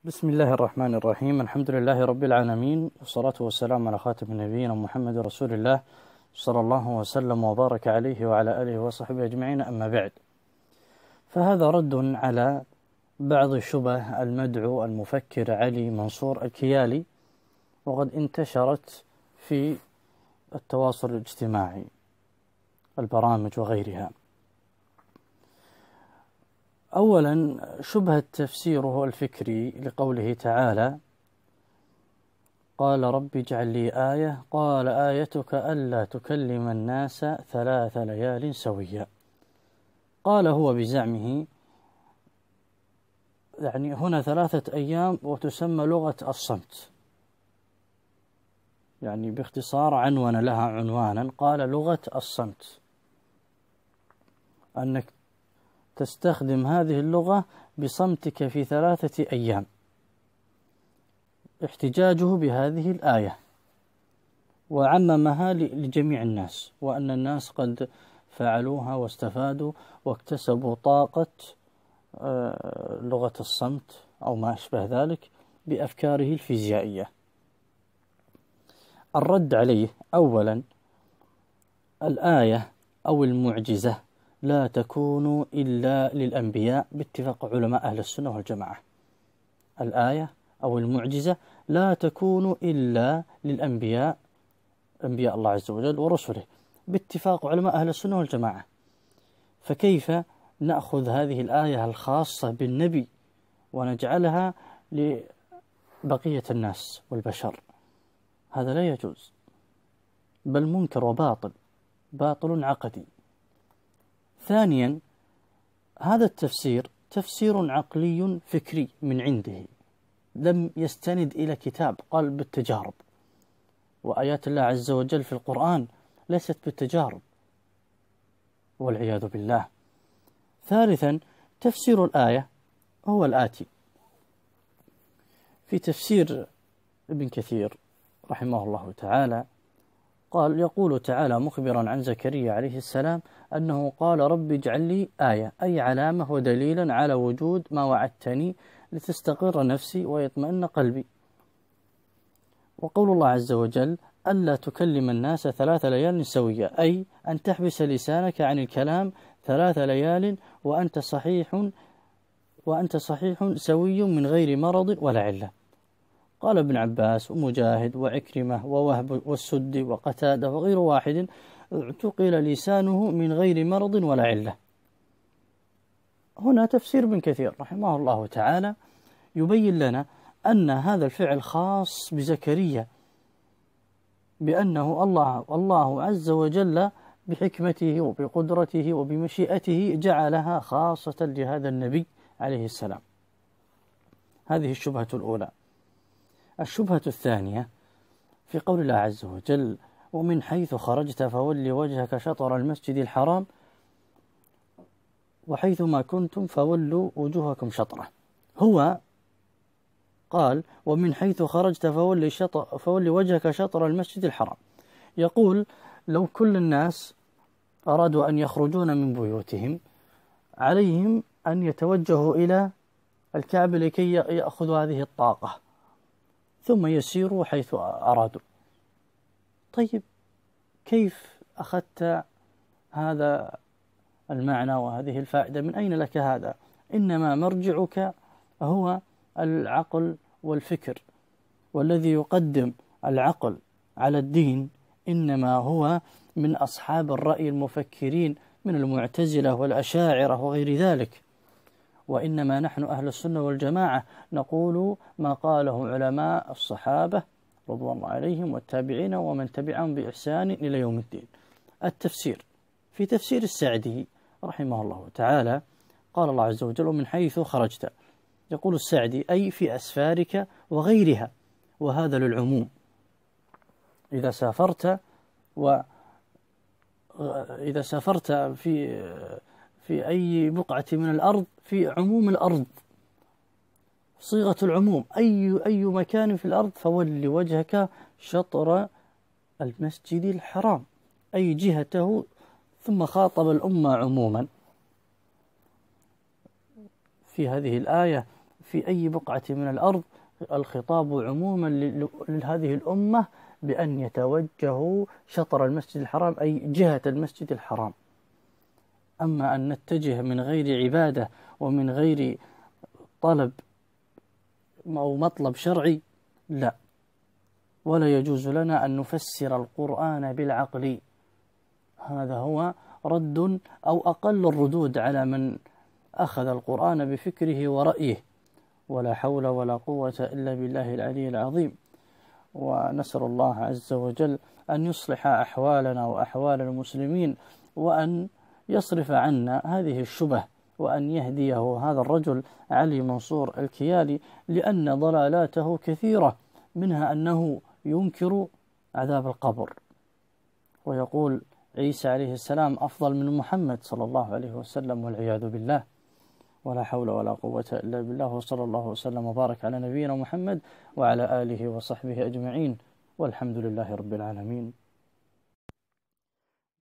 بسم الله الرحمن الرحيم. الحمد لله رب العالمين، والصلاة والسلام على خاتم نبينا محمد رسول الله صلى الله وسلم وبارك عليه وعلى آله وصحبه أجمعين. أما بعد، فهذا رد على بعض شبه المدعو المفكر علي منصور الكيالي، وقد انتشرت في التواصل الاجتماعي، البرامج وغيرها. أولا، شبهة تفسيره الفكري لقوله تعالى: قال رب اجعل لي آية، قال آيتك ألا تكلم الناس 3 ليال سويا. قال هو بزعمه يعني هنا 3 أيام وتسمى لغة الصمت، يعني باختصار عنون لها عنوانا، قال لغة الصمت، أنك تستخدم هذه اللغة بصمتك في 3 أيام، احتجاجه بهذه الآية، وعممها لجميع الناس، وأن الناس قد فعلوها واستفادوا واكتسبوا طاقة لغة الصمت أو ما أشبه ذلك بأفكاره الفيزيائية. الرد عليه: أولا، الآية أو المعجزة لا تكون إلا للأنبياء باتفاق علماء أهل السنة والجماعة. الآية أو المعجزة لا تكون إلا للأنبياء، أنبياء الله عز وجل ورسله، باتفاق علماء أهل السنة والجماعة. فكيف نأخذ هذه الآية الخاصة بالنبي ونجعلها لبقية الناس والبشر؟ هذا لا يجوز، بل منكر وباطل، باطل عقدي. ثانيا، هذا التفسير تفسير عقلي فكري من عنده، لم يستند إلى كتاب، قال بالتجارب، وآيات الله عز وجل في القرآن ليست بالتجارب والعياذ بالله. ثالثا، تفسير الآية هو الآتي: في تفسير ابن كثير رحمه الله تعالى قال: يقول تعالى مخبرا عن زكريا عليه السلام أنه قال رب اجعل لي آية، أي علامة ودليلا على وجود ما وعدتني لتستقر نفسي ويطمئن قلبي. وقول الله عز وجل: ألا تكلم الناس 3 ليال سوية، أي أن تحبس لسانك عن الكلام 3 ليال وأنت صحيح سوي من غير مرض ولا علة. قال ابن عباس ومجاهد وعكرمة ووهب والسدي وقتادة وغير واحد: اعتقل لسانه من غير مرض ولا علة. هنا تفسير ابن كثير رحمه الله تعالى يبين لنا أن هذا الفعل خاص بزكريا، بأنه الله عز وجل بحكمته وبقدرته وبمشيئته جعلها خاصة لهذا النبي عليه السلام. هذه الشبهة الأولى. الشبهة الثانية في قول الله عز وجل: ومن حيث خرجت فول وجهك شطر المسجد الحرام وحيث ما كنتم فولوا وجوهكم شطره. هو قال: ومن حيث خرجت فول وجهك شطر المسجد الحرام. يقول لو كل الناس أرادوا أن يخرجون من بيوتهم عليهم أن يتوجهوا إلى الكعبة لكي يأخذوا هذه الطاقة ثم يسيروا حيث أرادوا. طيب، كيف أخذت هذا المعنى وهذه الفائدة؟ من أين لك هذا؟ إنما مرجعك هو العقل والفكر، والذي يقدم العقل على الدين إنما هو من أصحاب الرأي المفكرين من المعتزلة والأشاعرة وغير ذلك. وإنما نحن أهل السنة والجماعة نقول ما قاله علماء الصحابة رضوان الله عليهم والتابعين ومن تبعهم بإحسان إلى يوم الدين. التفسير: في تفسير السعدي رحمه الله تعالى قال الله عز وجل: ومن حيث خرجت. يقول السعدي: أي في أسفارك وغيرها، وهذا للعموم. إذا سافرت في أي بقعة من الأرض، في عموم الأرض، صيغة العموم، أي مكان في الأرض، فول وجهك شطر المسجد الحرام، أي جهته. ثم خاطب الأمة عموما في هذه الآية في أي بقعة من الأرض. الخطاب عموما لهذه الأمة بأن يتوجهوا شطر المسجد الحرام، أي جهة المسجد الحرام. أما أن نتجه من غير عبادة ومن غير طلب أو مطلب شرعي، لا، ولا يجوز لنا أن نفسر القرآن بالعقل. هذا هو رد أو أقل الردود على من أخذ القرآن بفكره ورأيه. ولا حول ولا قوة إلا بالله العلي العظيم. ونسأل الله عز وجل أن يصلح أحوالنا وأحوال المسلمين، وأن يصرف عنا هذه الشبه، وأن يهديه هذا الرجل علي منصور الكيالي، لأن ضلالاته كثيرة، منها أنه ينكر عذاب القبر ويقول عيسى عليه السلام أفضل من محمد صلى الله عليه وسلم، والعياذ بالله. ولا حول ولا قوة إلا بالله. وصلى الله وسلم وبارك على نبينا محمد وعلى آله وصحبه أجمعين، والحمد لله رب العالمين.